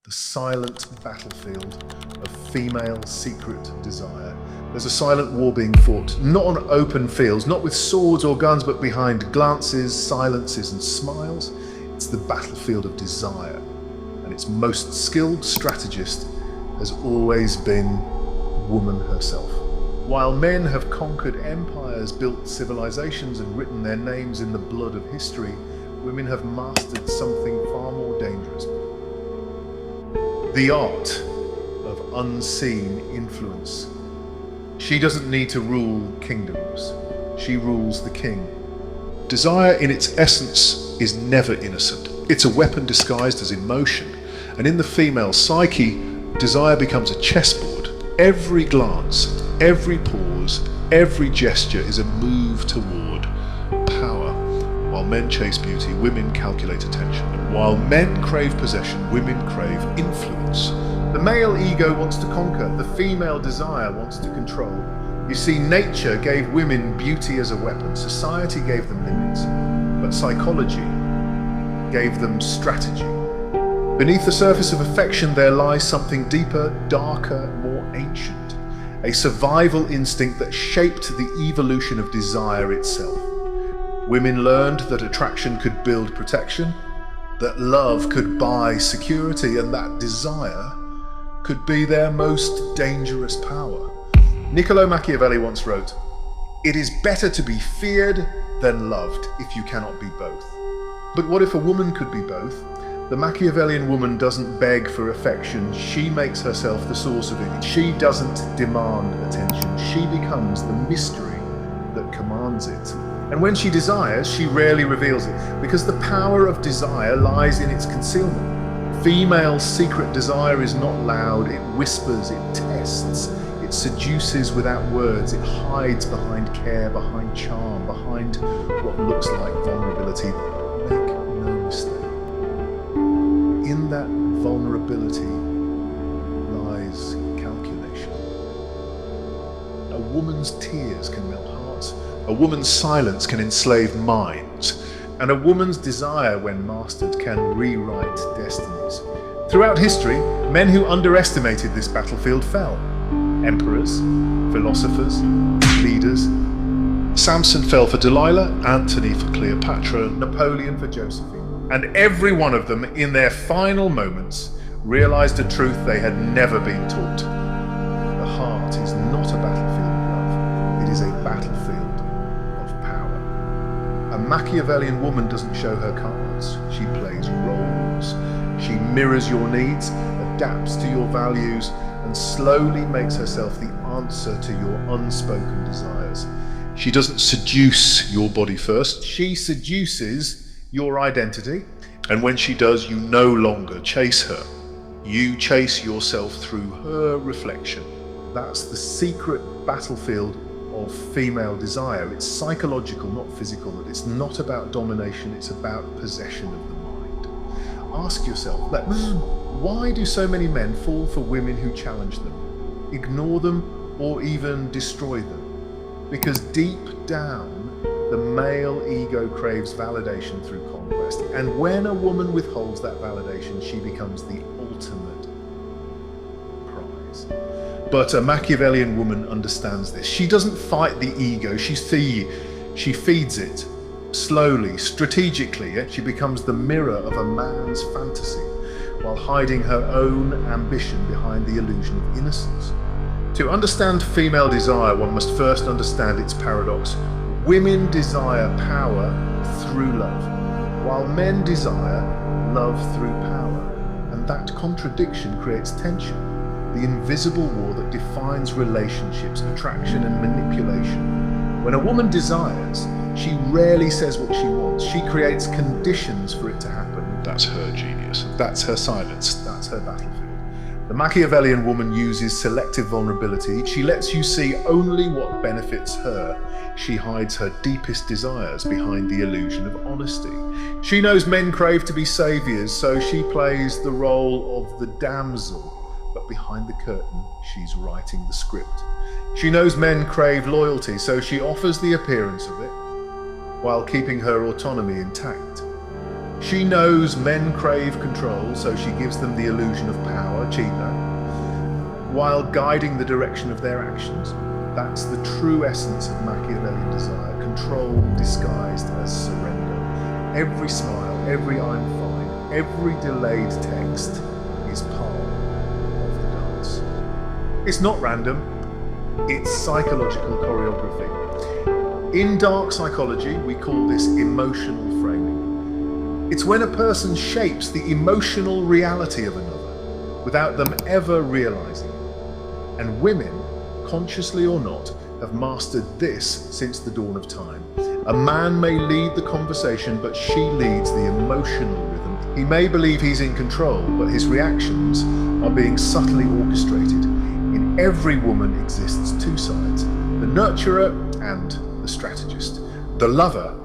the silent battlefield of female secret desire. There's a silent war being fought, not on open fields, not with swords or guns, but behind glances, silences, and smiles. It's the battlefield of desire, and its most skilled strategist has always been woman herself. While men have conquered empires, built civilizations, and written their names in the blood of history, women have mastered something far more dangerous. The art of unseen influence. She doesn't need to rule kingdoms. She rules the king. Desire in its essence is never innocent. It's a weapon disguised as emotion. And in the female psyche, desire becomes a chessboard. Every glance, every pause, every gesture is a move toward power. While men chase beauty, women calculate attention. And while men crave possession, women crave influence. The male ego wants to conquer, the female desire wants to control. You see, nature gave women beauty as a weapon, society gave them limits, but psychology gave them strategy. Beneath the surface of affection there lies something deeper, darker, more ancient, a survival instinct that shaped the evolution of desire itself. Women learned that attraction could build protection, that love could buy security, and that desire could be their most dangerous power. Niccolo Machiavelli once wrote, "It is better to be feared than loved if you cannot be both." But what if a woman could be both? The Machiavellian woman doesn't beg for affection, she makes herself the source of it. She doesn't demand attention, she becomes the mystery that commands it. And when she desires, she rarely reveals it, because the power of desire lies in its concealment. Female secret desire is not loud, it whispers, it tests, it seduces without words, it hides behind care, behind charm, behind what looks like vulnerability. Make no mistake. In that vulnerability lies calculation. A woman's tears can melt hearts, a woman's silence can enslave minds, and a woman's desire, when mastered, can rewrite destinies. Throughout history, men who underestimated this battlefield fell. Emperors, philosophers, leaders. Samson fell for Delilah, Antony for Cleopatra, Napoleon for Josephine. And every one of them, in their final moments, realized a truth they had never been taught. The heart is not a battlefield of love, it is a battlefield of power. A Machiavellian woman doesn't show her cards, she plays roles. She mirrors your needs, adapts to your values, and slowly makes herself the answer to your unspoken desires. She doesn't seduce your body first, she seduces your identity, and when she does, you no longer chase her. You chase yourself through her reflection. That's the secret battlefield of female desire. It's psychological, not physical. It's not about domination, it's about possession of the mind. Ask yourself, why do so many men fall for women who challenge them, ignore them, or even destroy them? Because deep down, the male ego craves validation through conquest, and when a woman withholds that validation, she becomes the ultimate prize. But a Machiavellian woman understands this. She doesn't fight the ego, she feeds it. Slowly, strategically, she becomes the mirror of a man's fantasy, while hiding her own ambition behind the illusion of innocence. To understand female desire, one must first understand its paradox. Women desire power through love, while men desire love through power. And that contradiction creates tension, the invisible war that defines relationships, attraction and manipulation. When a woman desires, she rarely says what she wants. She creates conditions for it to happen. That's her genius, that's her silence, that's her battlefield. The Machiavellian woman uses selective vulnerability. She lets you see only what benefits her. She hides her deepest desires behind the illusion of honesty. She knows men crave to be saviors, so she plays the role of the damsel, but behind the curtain, she's writing the script. She knows men crave loyalty, so she offers the appearance of it, while keeping her autonomy intact. She knows men crave control, so she gives them the illusion of power, cheat that, while guiding the direction of their actions. That's the true essence of Machiavellian desire, control disguised as surrender. Every smile, every I'm fine, every delayed text is part of the dance. It's not random, it's psychological choreography. In dark psychology, we call this emotional framing. It's when a person shapes the emotional reality of another without them ever realizing it. And women, consciously or not, have mastered this since the dawn of time. A man may lead the conversation, but she leads the emotional rhythm. He may believe he's in control, but his reactions are being subtly orchestrated. In every woman exists two sides, the nurturer and the strategist, the lover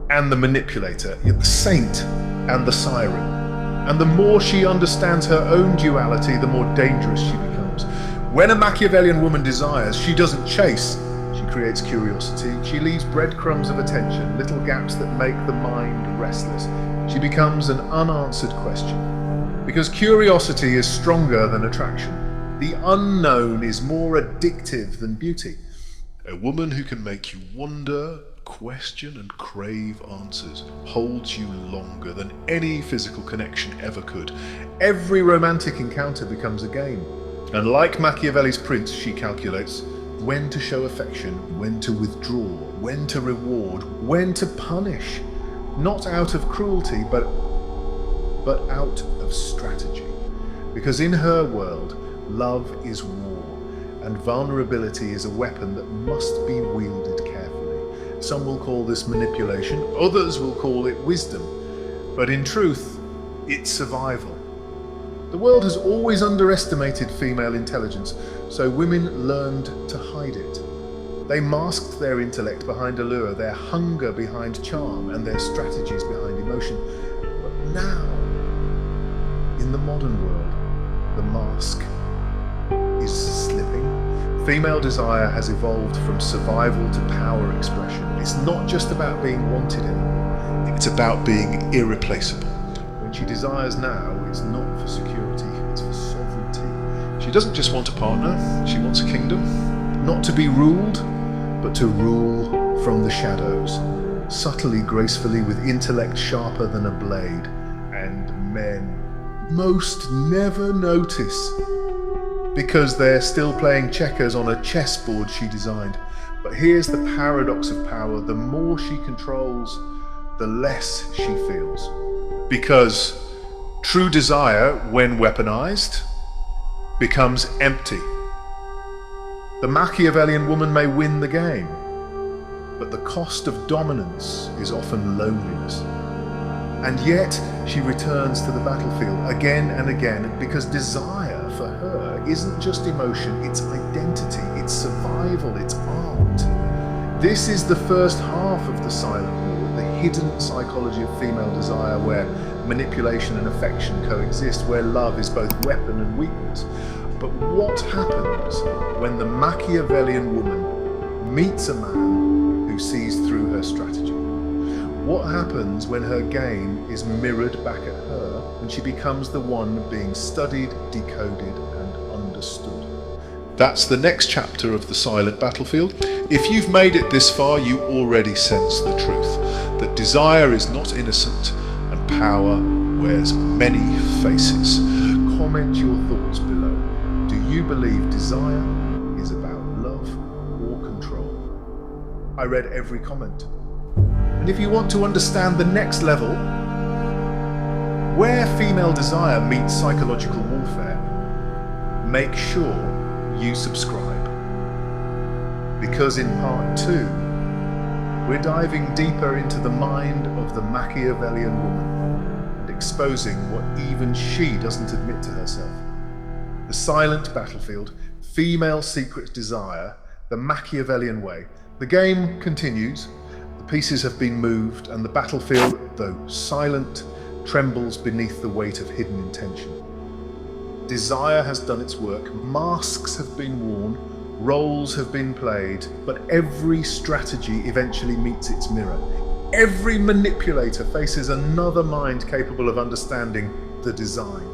and the manipulator, yet the saint and the siren. And the more she understands her own duality, the more dangerous she becomes. When a Machiavellian woman desires, she doesn't chase, she creates curiosity. She leaves breadcrumbs of attention, little gaps that make the mind restless. She becomes an unanswered question. Because curiosity is stronger than attraction. The unknown is more addictive than beauty. A woman who can make you wonder, question and crave answers holds you longer than any physical connection ever could. Every romantic encounter becomes a game. And like Machiavelli's prince, she calculates when to show affection, when to withdraw, when to reward, when to punish. Not out of cruelty, but out of strategy. Because in her world, love is war. And vulnerability is a weapon that must be wielded carefully. Some will call this manipulation, others will call it wisdom. But in truth, it's survival. The world has always underestimated female intelligence, so women learned to hide it. They masked their intellect behind allure, their hunger behind charm, and their strategies behind emotion. But now, in the modern world, the mask is slipping. Female desire has evolved from survival to power expression. It's not just about being wanted anymore, it's about being irreplaceable. When she desires now, it's not for security, it's for sovereignty. She doesn't just want a partner, she wants a kingdom. Not to be ruled, but to rule from the shadows, subtly, gracefully, with intellect sharper than a blade. And men most never notice, because they're still playing checkers on a chessboard she designed. But here's the paradox of power. The more she controls, the less she feels. Because true desire, when weaponized, becomes empty. The Machiavellian woman may win the game, but the cost of dominance is often loneliness. And yet she returns to the battlefield again and again, because desire for her isn't just emotion, it's identity, it's survival, it's art. This is the first half of the silent war, the hidden psychology of female desire, where manipulation and affection coexist, where love is both weapon and weakness. But what happens when the Machiavellian woman meets a man who sees through her strategy? What happens when her game is mirrored back at her and she becomes the one being studied, decoded, and understood? That's the next chapter of The Silent Battlefield. If you've made it this far, you already sense the truth, that desire is not innocent and power wears many faces. Comment your thoughts below. Do you believe desire is about love or control? I read every comment. And if you want to understand the next level, where female desire meets psychological warfare, make sure you subscribe. Because in part 2, we're diving deeper into the mind of the Machiavellian woman and exposing what even she doesn't admit to herself. The Silent Battlefield, Female Secret Desire, the Machiavellian Way. The game continues. The pieces have been moved, and the battlefield, though silent, trembles beneath the weight of hidden intention. Desire has done its work, masks have been worn, roles have been played, but every strategy eventually meets its mirror. Every manipulator faces another mind capable of understanding the design.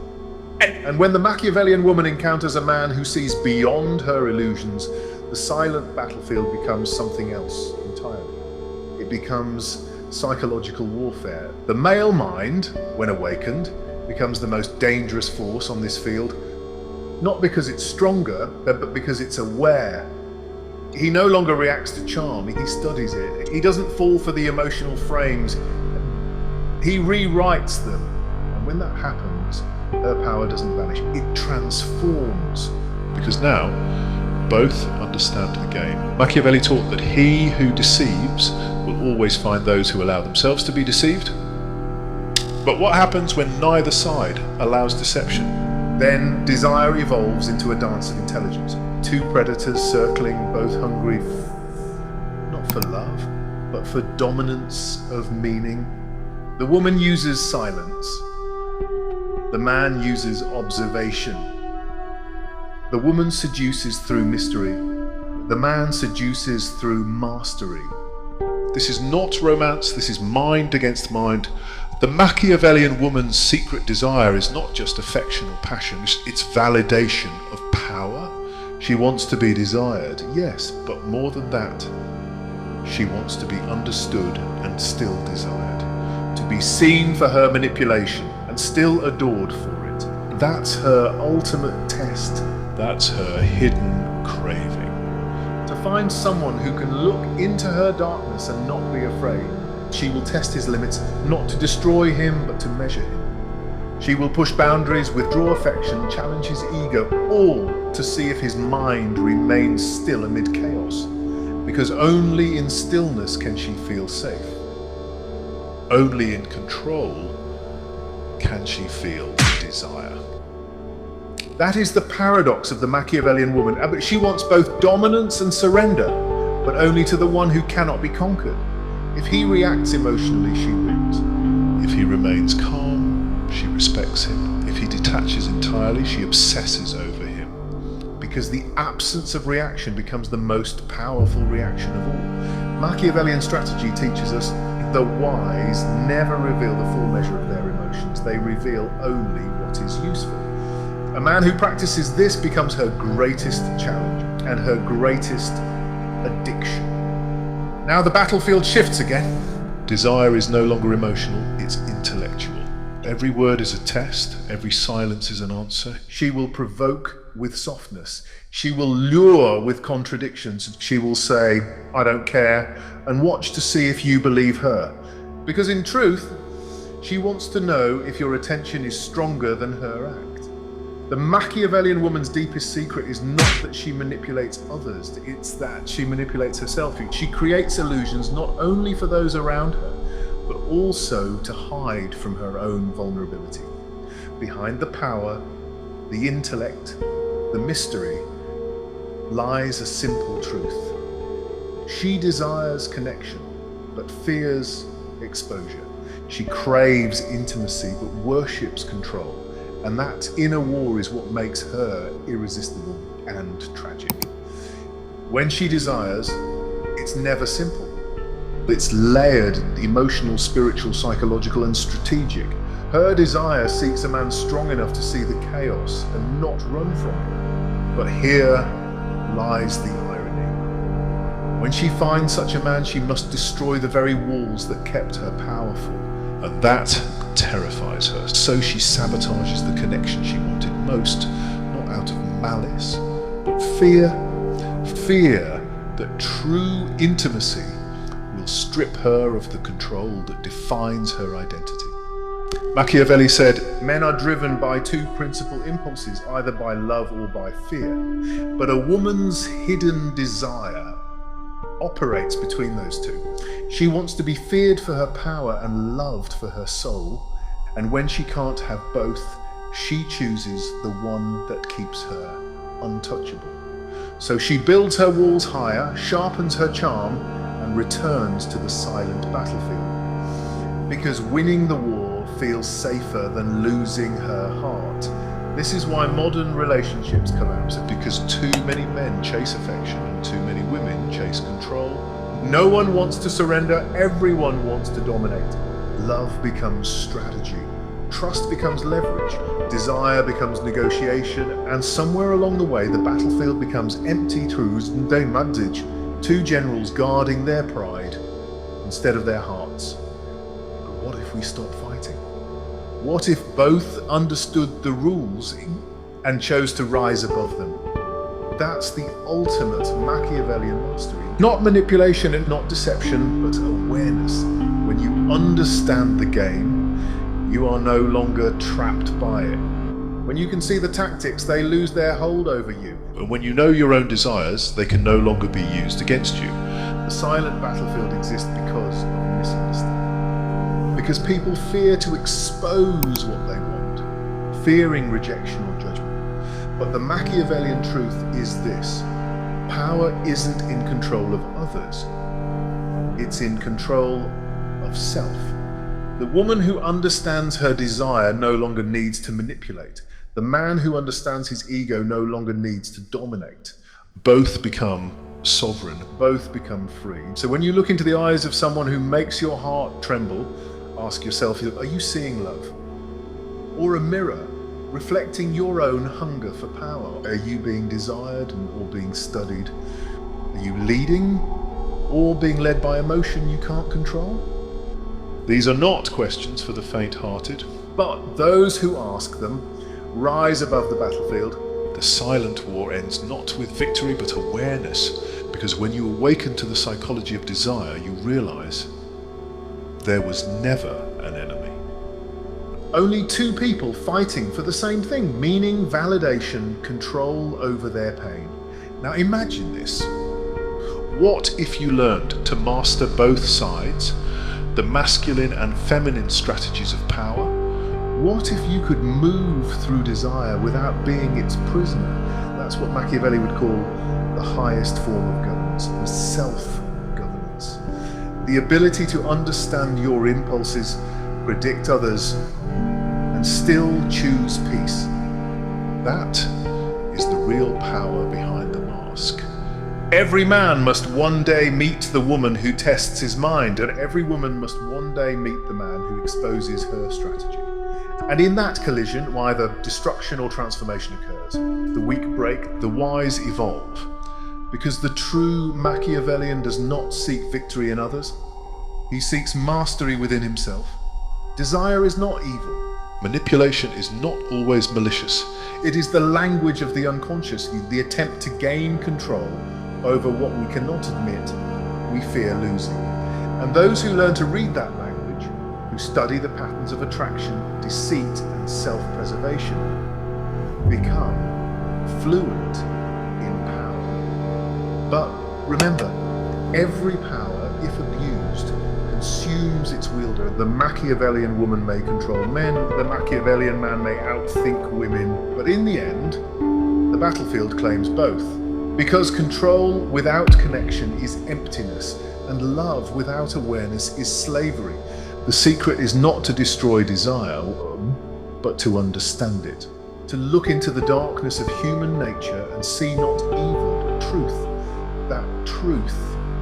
And when the Machiavellian woman encounters a man who sees beyond her illusions, the silent battlefield becomes something else entirely. It becomes psychological warfare. The male mind, when awakened, becomes the most dangerous force on this field, not because it's stronger, but because it's aware. He no longer reacts to charm, he studies it. He doesn't fall for the emotional frames, he rewrites them. And when that happens, her power doesn't vanish, it transforms. Because now, both understand the game. Machiavelli taught that he who deceives will always find those who allow themselves to be deceived. But what happens when neither side allows deception? Then desire evolves into a dance of intelligence. Two predators circling, both hungry, not for love, but for dominance of meaning. The woman uses silence. The man uses observation. The woman seduces through mystery. The man seduces through mastery. This is not romance, this is mind against mind. The Machiavellian woman's secret desire is not just affection or passion, it's validation of power. She wants to be desired, yes, but more than that, she wants to be understood and still desired. To be seen for her manipulation and still adored for it. That's her ultimate test. That's her hidden craving. To find someone who can look into her darkness and not be afraid. She will test his limits, not to destroy him, but to measure him. She will push boundaries, withdraw affection, challenge his ego, all to see if his mind remains still amid chaos. Because only in stillness can she feel safe. Only in control can she feel desire. That is the paradox of the Machiavellian woman. But she wants both dominance and surrender, but only to the one who cannot be conquered. If he reacts emotionally, she wins. If he remains calm, she respects him. If he detaches entirely, she obsesses over him. Because the absence of reaction becomes the most powerful reaction of all. Machiavellian strategy teaches us the wise never reveal the full measure of their emotions. They reveal only what is useful. A man who practices this becomes her greatest challenge and her greatest addiction. Now the battlefield shifts again. Desire is no longer emotional, it's intellectual. Every word is a test, every silence is an answer. She will provoke with softness. She will lure with contradictions. She will say, I don't care, and watch to see if you believe her. Because in truth, she wants to know if your attention is stronger than her act. The Machiavellian woman's deepest secret is not that she manipulates others, it's that she manipulates herself. She creates illusions not only for those around her, but also to hide from her own vulnerability. Behind the power, the intellect, the mystery, lies a simple truth. She desires connection, but fears exposure. She craves intimacy, but worships control. And that inner war is what makes her irresistible and tragic. When she desires, it's never simple. It's layered, emotional, spiritual, psychological, and strategic. Her desire seeks a man strong enough to see the chaos and not run from it. But here lies the irony. When she finds such a man, she must destroy the very walls that kept her powerful. And that terrifies her. So she sabotages the connection she wanted most, not out of malice, but fear. Fear that true intimacy will strip her of the control that defines her identity. Machiavelli said, men are driven by two principal impulses, either by love or by fear. But a woman's hidden desire operates between those two. She wants to be feared for her power and loved for her soul. And when she can't have both, she chooses the one that keeps her untouchable. So she builds her walls higher, sharpens her charm, and returns to the silent battlefield. Because winning the war feels safer than losing her heart. This is why modern relationships collapse, because too many men chase affection and too many women chase control. No one wants to surrender, everyone wants to dominate. Love becomes strategy. Trust becomes leverage. Desire becomes negotiation. And somewhere along the way, the battlefield becomes empty truths and madzij, two generals guarding their pride instead of their hearts. But what if we stop fighting? What if both understood the rules and chose to rise above them? That's the ultimate Machiavellian mastery. Not manipulation and not deception, but awareness. When you understand the game, you are no longer trapped by it. When you can see the tactics, they lose their hold over you. And when you know your own desires, they can no longer be used against you. The silent battlefield exists because of misunderstanding. Because people fear to expose what they want, fearing rejection or judgment. But the Machiavellian truth is this: power isn't in control of others, it's in control of self. The woman who understands her desire no longer needs to manipulate. The man who understands his ego no longer needs to dominate. Both become sovereign. Both become free. So when you look into the eyes of someone who makes your heart tremble, ask yourself, are you seeing love? Or a mirror reflecting your own hunger for power? Are you being desired or being studied? Are you leading or being led by emotion you can't control? These are not questions for the faint-hearted. But those who ask them rise above the battlefield. The silent war ends not with victory but awareness, because when you awaken to the psychology of desire, you realize there was never an enemy. Only two people fighting for the same thing: meaning, validation, control over their pain. Now imagine this. What if you learned to master both sides, the masculine and feminine strategies of power? What if you could move through desire without being its prisoner? That's what Machiavelli would call the highest form of governance, the self-governance. The ability to understand your impulses, predict others, and still choose peace. That is the real power behind the mask. Every man must one day meet the woman who tests his mind, and every woman must one day meet the man who exposes her strategy. And in that collision, either destruction or transformation occurs. The weak break, the wise evolve. Because the true Machiavellian does not seek victory in others. He seeks mastery within himself. Desire is not evil. Manipulation is not always malicious. It is the language of the unconscious, the attempt to gain control over what we cannot admit we fear losing. And those who learn to read that language, who study the patterns of attraction, deceit, and self-preservation, become fluent in power. But remember, every power, if abused, consumes its wielder. The Machiavellian woman may control men, the Machiavellian man may outthink women, but in the end, the battlefield claims both. Because control without connection is emptiness, and love without awareness is slavery. The secret is not to destroy desire, but to understand it. To look into the darkness of human nature and see not evil, but truth. That truth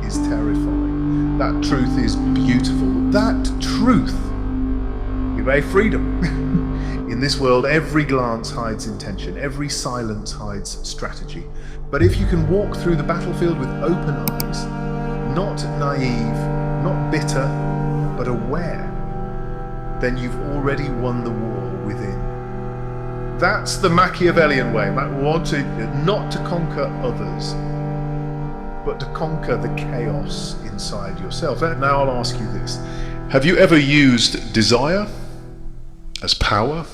is terrifying. That truth is beautiful. That truth gives freedom. In this world, every glance hides intention. Every silence hides strategy. But if you can walk through the battlefield with open eyes, not naive, not bitter, but aware, then you've already won the war within. That's the Machiavellian way. Not to conquer others, but to conquer the chaos inside yourself. Now I'll ask you this. Have you ever used desire as power?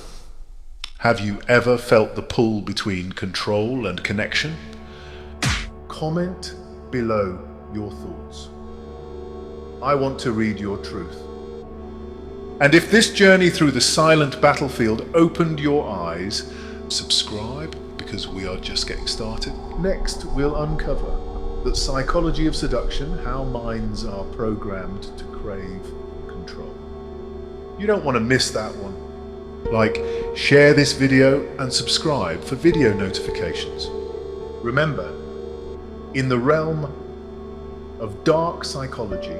Have you ever felt the pull between control and connection? Comment below your thoughts. I want to read your truth. And if this journey through the silent battlefield opened your eyes, subscribe, because we are just getting started. Next, we'll uncover the psychology of seduction, how minds are programmed to crave control. You don't want to miss that one. Share this video and subscribe for video notifications. Remember, in the realm of dark psychology,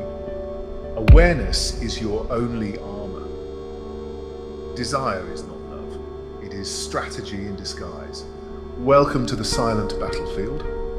awareness is your only armor. Desire is not love. It is strategy in disguise. Welcome to the silent battlefield.